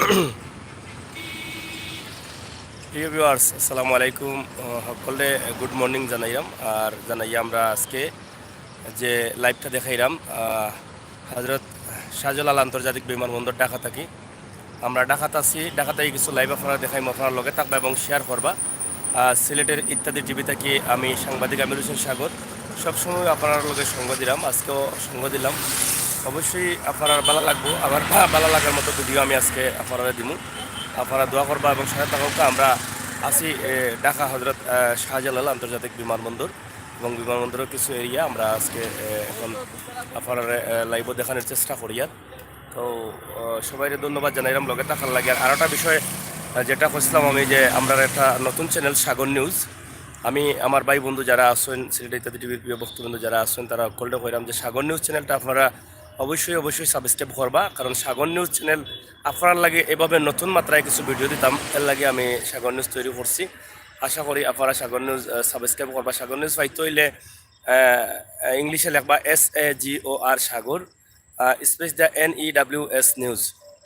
প্রিয় ভিউয়ার্স, আসসালামু আলাইকুম। সকলে গুড মর্নিং জানাইলাম। আর জানাইয়া আমরা আজকে যে লাইভটা দেখাইলাম হজরত শাহজালাল আন্তর্জাতিক বিমানবন্দর ঢাকা থাকি। আমরা ঢাকাতে আছি, ঢাকাতে কিছু লাইভ আপনারা দেখাইম, আপনার লগে থাকবা এবং শেয়ার করবা। সিলেটের ইত্যাদি টিভি থেকে আমি সাংবাদিক আমির হোসেন সাগর সবসময় আপনার লগে সঙ্গ দিলাম, আজকেও সঙ্গ দিলাম। অবশ্যই আপনার ভালো লাগবো, আবার ভালো লাগার মতো ভিডিও আমি আজকে আপনারা দিব। আপনারা দোয়া করবা এবং সাথে থাকা। আমরা আছি ঢাকা হজরত শাহজালাল আন্তর্জাতিক বিমানবন্দর এবং বিমানবন্দরের কিছু এরিয়া আমরা আজকে এখন আপনারা লাইভও দেখানোর চেষ্টা করি। আর তো সবাই ধন্যবাদ জানাইলাম লগে থাকার লাগে। আর একটা বিষয় যেটা করছিলাম আমি, যে আমরা একটা নতুন চ্যানেল সাগর নিউজ, আমি আমার ভাই বন্ধু যারা আছেন সিলেট ইত্যাদি টিভির প্রিয় বন্ধু যারা আছেন তারা কলটা কইলাম যে সাগর নিউজ চ্যানেলটা আপনারা অবশ্যই সাবস্ক্রাইব করবা, কারণ সাগর নিউজ চ্যানেল আপনার লাগে এভাবে নতুন মাত্রায় কিছু ভিডিও দিতাম, এর লাগে আমি সাগর নিউজ তৈরি করছি। আশা করি আপনারা সাগর নিউজ সাবস্ক্রাইব করবা। সাগর নিউজ পাইতে হইলে ইংলিশে লেখবা SAGOR Sagar, space the NEWS news,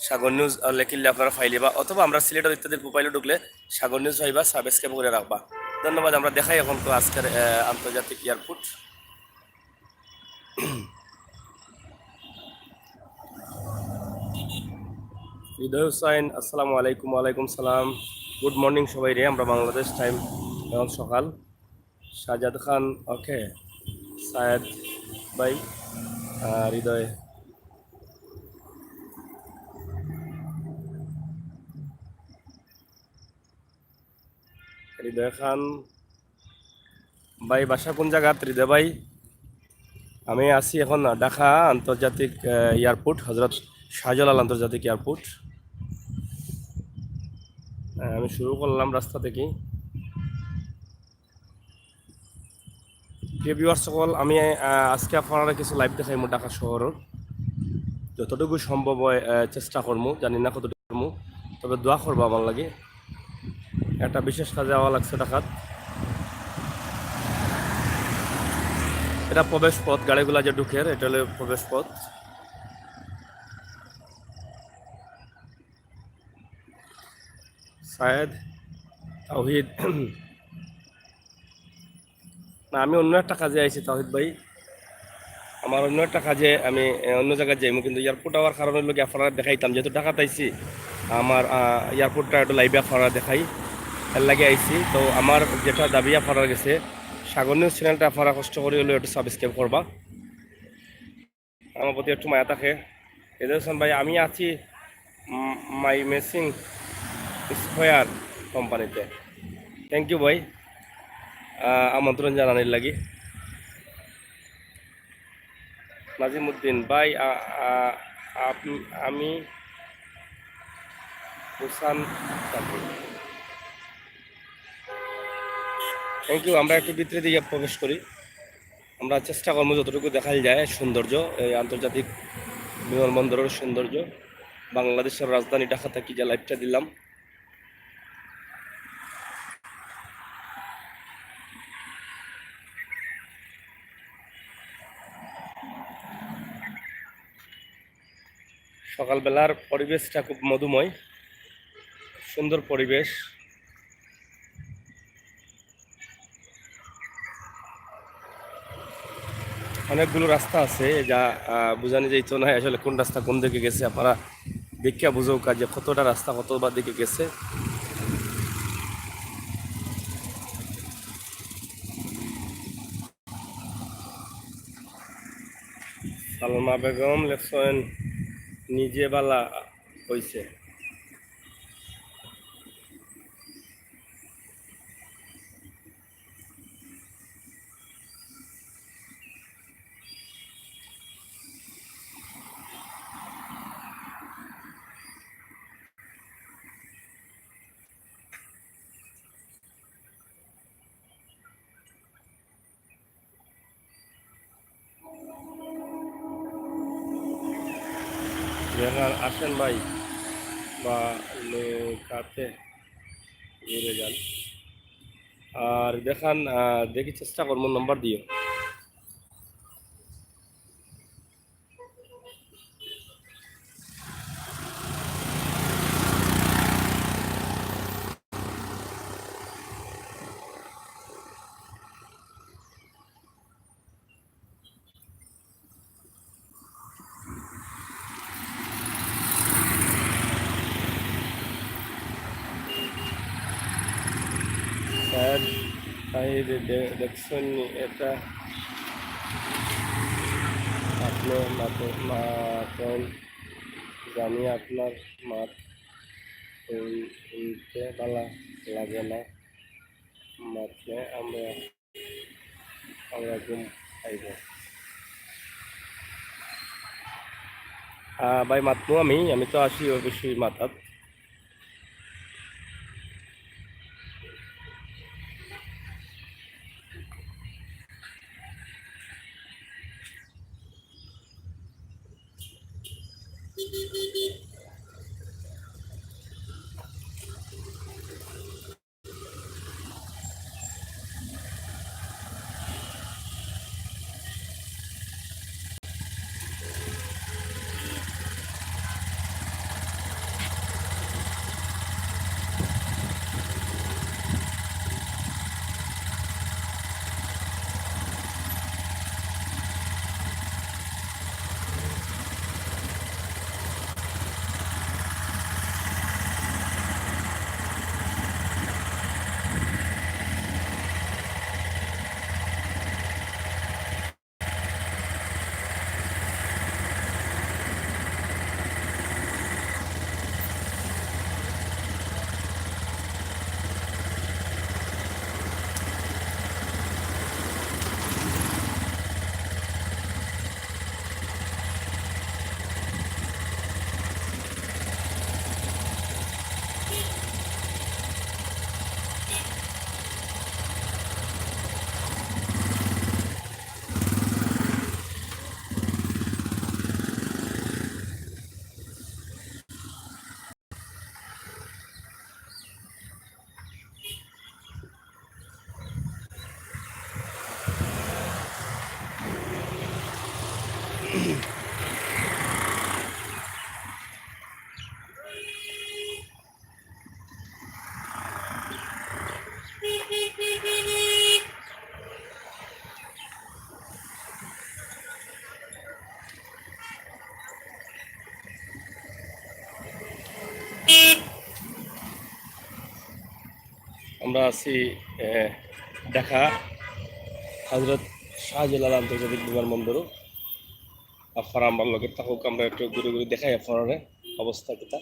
Sagar news লেখিলে আপনারা ফাইলিবা, অথবা আমরা সিলেটের ইত্যাদি প্রোফাইলে ঢুকলে সাগর নিউজ পাইবা, সাবস্ক্রাইব করে রাখবা। ধন্যবাদ। আমরা দেখাই এখন তো আজকের আন্তর্জাতিক এয়ারপোর্ট। হৃদয় হুসাইন, আসসালামু আলাইকুম। ওয়ালাইকুম সালাম, গুড মর্নিং সবাই রে। আমরা বাংলাদেশ টাইম এখন সকাল। সাজাদ খান, ওকে। সায়েদ ভাই, হৃদয়, হৃদয় খান ভাই, বাসা কোন জায়গাত হৃদয় ভাই? আমি আছি এখন ঢাকা আন্তর্জাতিক এয়ারপোর্ট, হজরত শাহজালাল আন্তর্জাতিক এয়ারপোর্ট। আমি শুরু করলাম রাস্তা থেকে। প্রিয় ভিউয়ার্স সকল, আমি আজকে আপনারা কিছু লাইভ দেখাইমু ঢাকা শহরের, যতটুকু সম্ভব হয় চেষ্টা করবো, জানি না কতটুকু করবো, তবে দোয়া করবো আমার লাগে। একটা বিশেষ কাজে যাওয়া লাগছে ঢাকাত। এটা প্রবেশ পথ, গাড়িগুলা যে ঢুকের, এটা হলো প্রবেশ পথ। শায়েদ, তাওহিদ, না আমি অন্য একটা কাজে আইছি তাওহিদ ভাই, আমার অন্য একটা কাজে আমি অন্য জায়গায় যাইমু, কিন্তু এয়ারপোর্ট হওয়ার কারণে লোক আপনারা দেখাইতাম, যেহেতু ঢাকাতে আইছি আমার এয়ারপোর্টটা একটু লাইভে আপনারা দেখাই, এর লাগে আইছি। তো আমার যেটা দাবি আপনারা গেছে, সাগর নিউজ চ্যানেলটা আপনারা কষ্ট করে হলেও একটু সাবস্ক্রাইব করবা, আমার প্রতি একটু মায়া থাকে। এদের হোসেন ভাই, আমি আছি মাই মেসিং স্কোয়ার কোম্পানিতে। থ্যাংক ইউ ভাই আমন্ত্রণ জানানোর লাগি। নাজিমুদ্দিন ভাই, আমি হুসান, থ্যাংক ইউ। আমরা একটু ভিতরে দিকে প্রবেশ করি, আমরা চেষ্টা করবো যতটুকু দেখা যায় সৌন্দর্য, এই আন্তর্জাতিক বিমানবন্দরের সৌন্দর্য, বাংলাদেশের রাজধানী ঢাকা থেকে যে লাইভটা দিলাম। সকালবেলার পরিবেশটা খুব মধুময়, সুন্দর পরিবেশ। অনেকগুলো রাস্তা আছে যা বোঝানো যাইতো না আসলে কোন রাস্তা কোন দিকে গেছে, আপনারা দেখিয়া বুঝো কাজে কতটা রাস্তা কতবার দিকে গেছে। সালমা বেগম লেখছেন নিজে বালা হইছে। আসেন ভাই, বা নৌকাতে ঘুরে যান। আর দেখান, দেখি চেষ্টা করবো নম্বর দিও। স্যার দেখছেন এটা আপনি মাতেন জানি আপনার মাত শুনতে ভালো লাগে না মাতলে আমরা আমরা ঘুম খাইব ভাই মাতবো আমি তো আসি অবশ্যই মাতাত আমরা আছি ঢাকা হজরত শাহজালাল আন্তর্জাতিক বিমানবন্দরও আপনারা আমার লগে থাকুক আমরা একটু ঘুরে ঘুরে দেখাই আপনার অবস্থা কিতা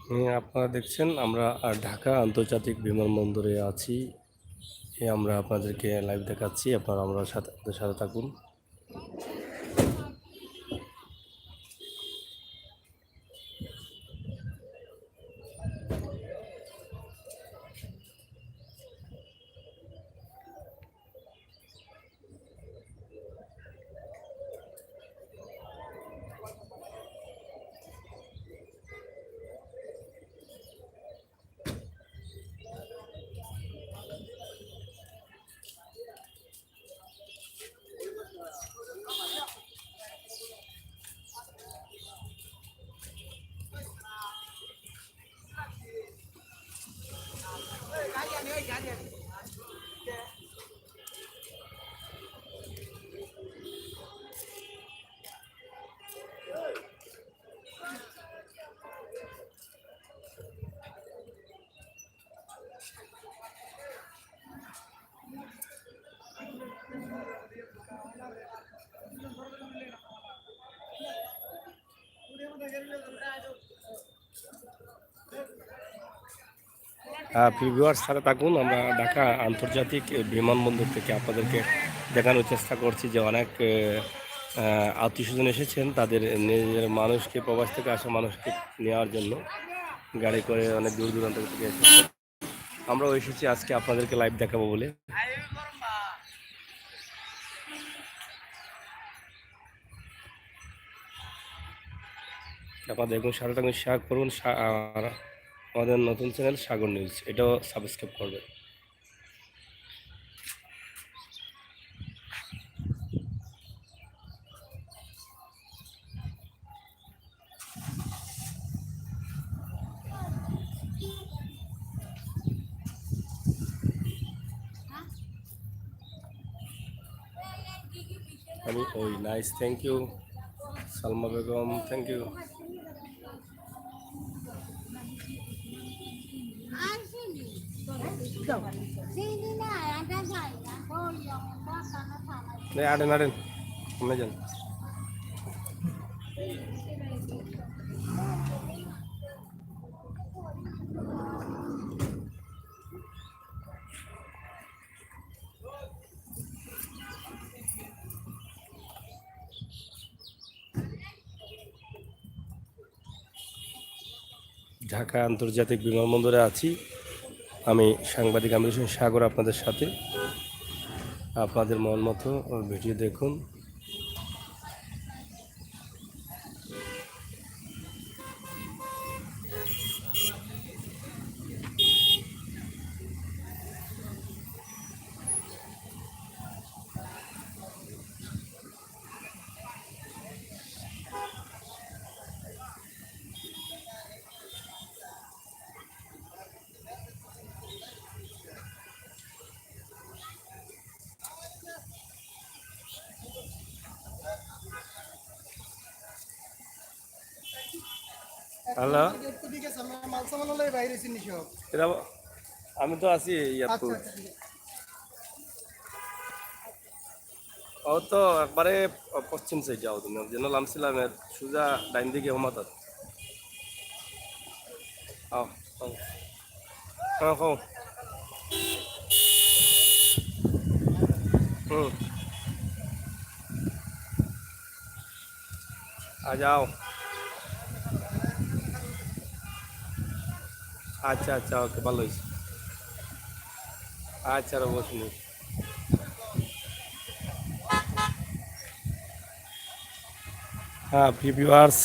আপনারা দেখছেন আমরা ঢাকা আন্তর্জাতিক বিমানবন্দরে আছি। আমরা আপনাদেরকে লাইভ দেখাচ্ছি, আপনারা আমরা আমাদের সাথে থাকুন। ভিউয়ার্স সাথে থাকুন। আমরা ঢাকা আন্তর্জাতিক বিমানবন্দর থেকে আপনাদেরকে দেখানোর চেষ্টা করছি যে অনেক আত্মীয় স্বজন এসেছেন, তাদের নিজের মানুষকে, প্রবাস থেকে আসা মানুষকে নেওয়ার জন্য গাড়ি করে অনেক দূর দূরান্ত থেকে এসেছে। আমরাও এসেছি আজকে আপনাদেরকে লাইভ দেখাবো বলে। আপনারা দেখুন, সাথে থাকুন, শেয়ার করুন। আর আমাদের নতুন চ্যানেল সাগর নিউজ, এটাও সাবস্ক্রাইব করবেন। ওই nice, thank you Salma Begum, thank you. আড়েন আড়েন, কমে যান। ঢাকা আন্তর্জাতিক বিমানবন্দরে আছি আমি, সাংবাদিক আমির হোসেন সাগর, আপনাদের সাথে। আপনাদের মন মতো ভিডিও দেখুন। হ্যালো, আমি তো আছি এয়ারপোর্ট। ও তো একবারে পশ্চিম সাইড যাও, তুমি যেন নামছিলামের সোজা ডাইন দিকে হমাতাত। আও আও, হ্যাঁ হো, হুম, आ जाओ। আচ্ছা আচ্ছা, ওকে, ভালো হয়েছে। আচ্ছা, অবশ্যই। হ্যাঁ ভিউয়ার্স,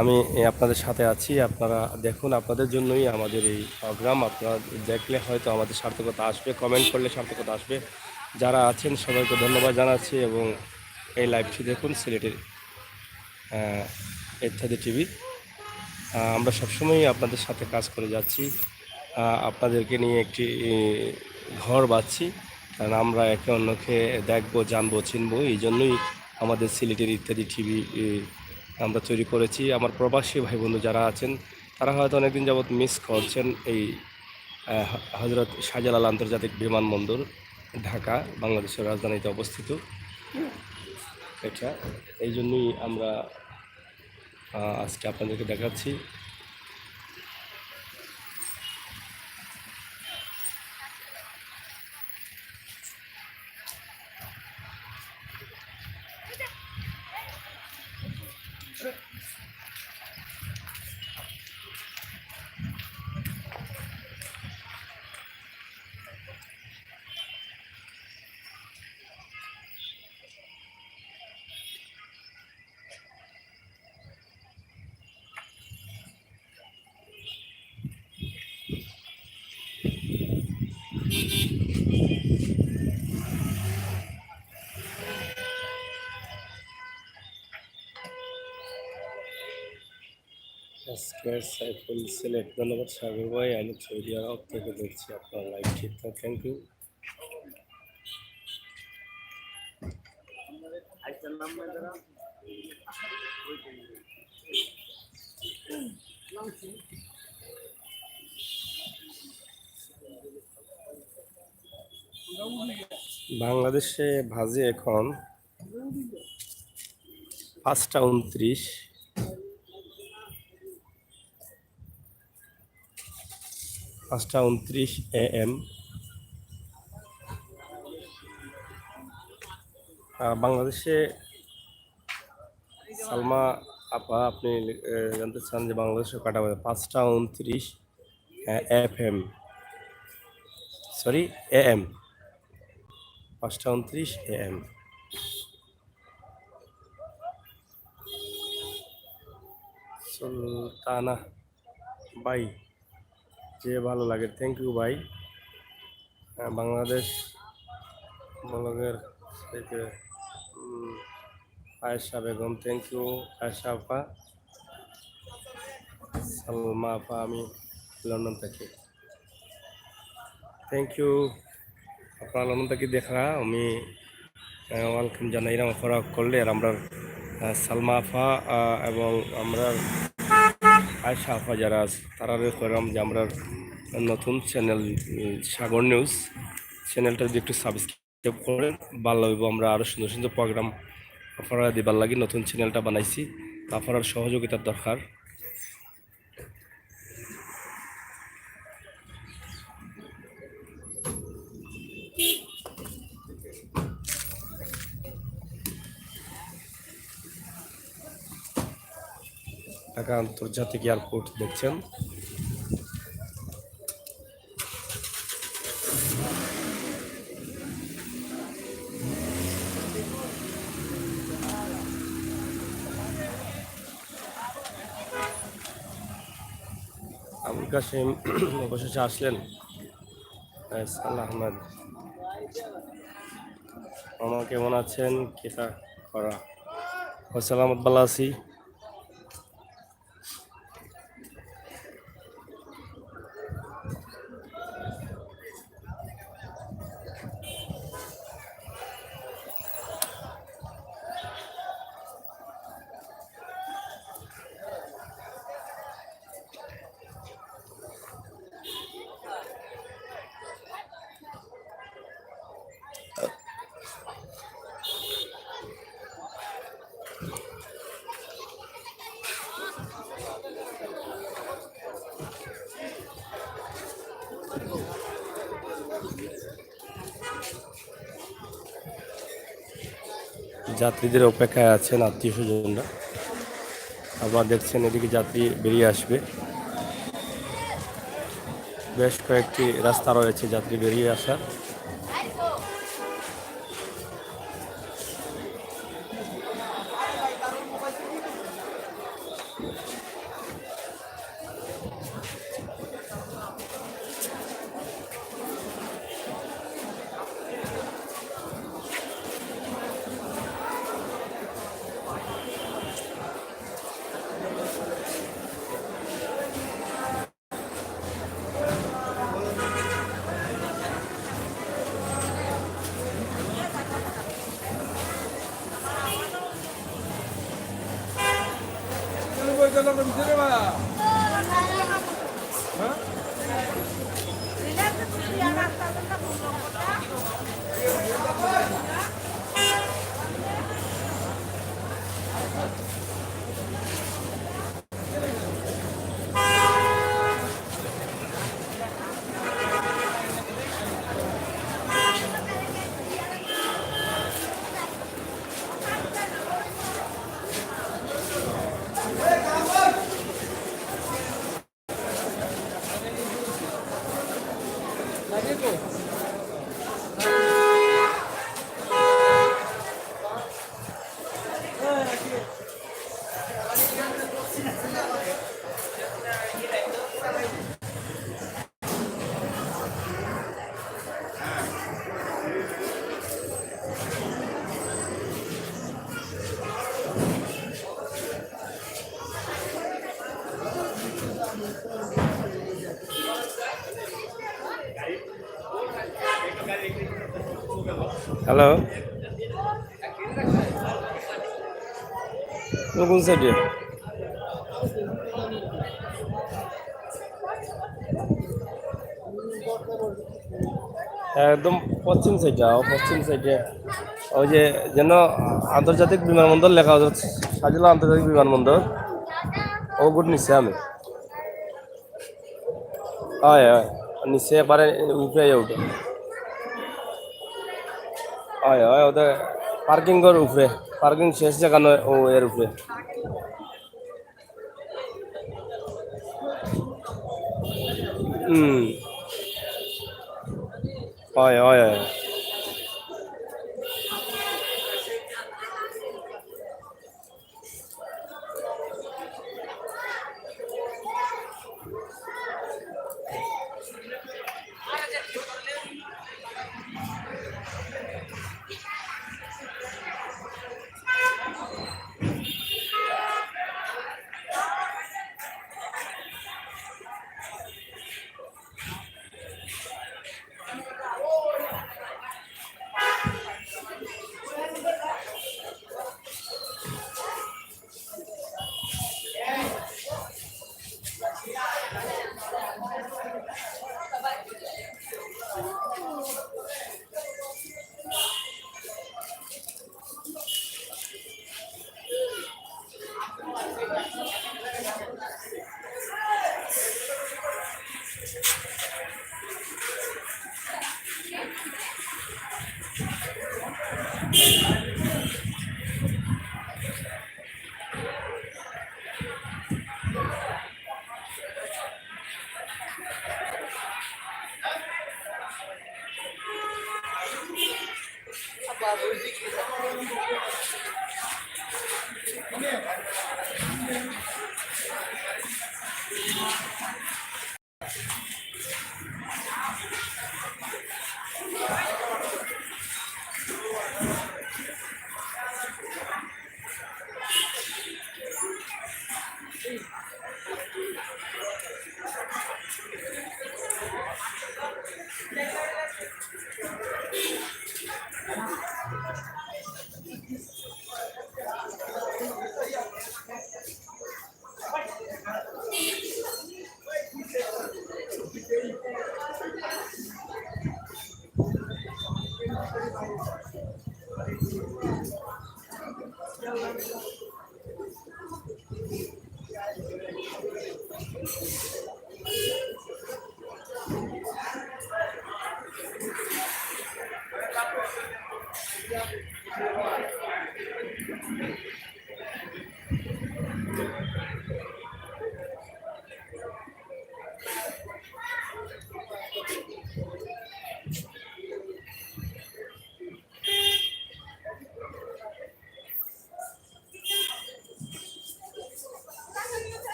আমি আপনাদের সাথে আছি। আপনারা দেখুন, আপনাদের জন্যই আমাদের এই প্রোগ্রাম। আপনারা দেখলে হয়তো আমাদের সার্থকতা আসবে, কমেন্ট করলে সার্থকতা আসবে। যারা আছেন সবাইকে ধন্যবাদ জানাচ্ছি এবং এই লাইভটি দেখুন সিলেটের ইত্যাদি টিভি। আমরা সবসময়ই আপনাদের সাথে কাজ করে যাচ্ছি, আপনাদেরকে নিয়ে একটি ঘর বাঁধছি। কারণ আমরা একে অন্যকে দেখবো, জানবো, চিনবো, এই জন্যই আমাদের সিলেটের ইত্যাদি টিভি আমরা তৈরি করেছি। আমার প্রবাসী ভাই বন্ধু যারা আছেন তারা হয়তো অনেকদিন যাবৎ মিস করছেন এই হজরত শাহজালাল আন্তর্জাতিক বিমানবন্দর, ঢাকা, বাংলাদেশের রাজধানীতে অবস্থিত এটা। এই জন্যই আমরা আজকে আপনাদেরকে দেখাচ্ছি। সাইফুল সিলেট, ধন্যবাদ সাগর ভাই। আমি সৌদি আরব থেকে দেখছি আপনার লাইভ ঠিকঠাক, থ্যাংক ইউ। বাংলাদেশে ভাজে এখন 5টা 29, 5টা 29 AM। বাংলাদেশে সালমা আপা, আপনি জানতে চান যে বাংলাদেশে কাটা হবে 5টা 29 FM, সরি AM, 5টা 29 AM। সুলতানা ভাই, যে ভালো লাগে, থ্যাংক ইউ ভাই। বাংলাদেশ ব্লগের থেকে আয়েশা বেগম, থ্যাংক ইউ আয়েশা আপা। সালমা আপা, আমি লন্ডন থেকে, থ্যাংক ইউ আপনার লন্ডন থেকে দেখা। আমি ওয়েলকাম জানাইলাম আপনারা করলে। আর আমরা সালমা আফা এবং আমরা আয়েশা আফা যারা তারা করলাম যে আমরা নতুন চ্যানেল সাগর নিউজ চ্যানেলটা যদি একটু সাবস্ক্রাইব করেন ভালো হইব। আমরা আরও সুন্দর সুন্দর প্রোগ্রাম আপনারা দিবার লাগি নতুন চ্যানেলটা বানাইছি, আপনার সহযোগিতার দরকার। ঢাকা আন্তর্জাতিক এয়ারপোর্ট দেখছেন। আবুল কাসিম অবশেষে আসলেন। সালাহ আহমেদ, মামা কেমন আছেন? কেটা করা সালামত, ভালো আছি। যাত্রীদের অপেক্ষায় আছেন আত্মীয় স্বজনরা। আবার দেখছেন এদিকে যাত্রী বেরিয়ে আসবে। বেশ কয়েকটি রাস্তা রয়েছে যাত্রী বেরিয়ে আসার। হ্যালো, কোন সাইডে? একদম পশ্চিম সাইডে, পশ্চিম সাইডে ওই যে যেন আন্তর্জাতিক বিমানবন্দর লেখা হচ্ছে, শাহজালাল আন্তর্জাতিক বিমানবন্দর, ও গুড নিচ্ছে আমি। হয় হয়, নিচে এবারে উপরে উঠে। হয় হয়, ওদের পার্কিংয়ের উপরে, পার্কিং শেষ জায়গা নয়, ও এর উপরে। হুম, হয় হয় হয়।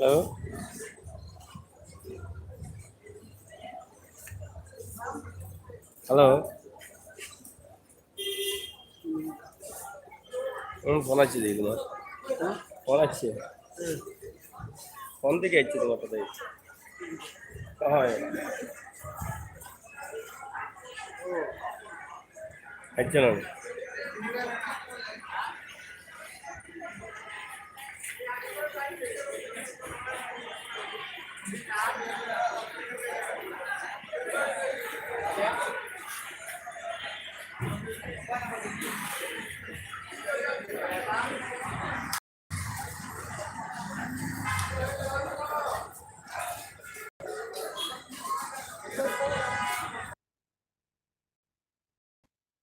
হ্যালো, হ্যালো, ফোন আসছে দেখি তোমার, ফোন আসছে, ফোন থেকে আসছে তোমার কথাই। হয়, আসছে না।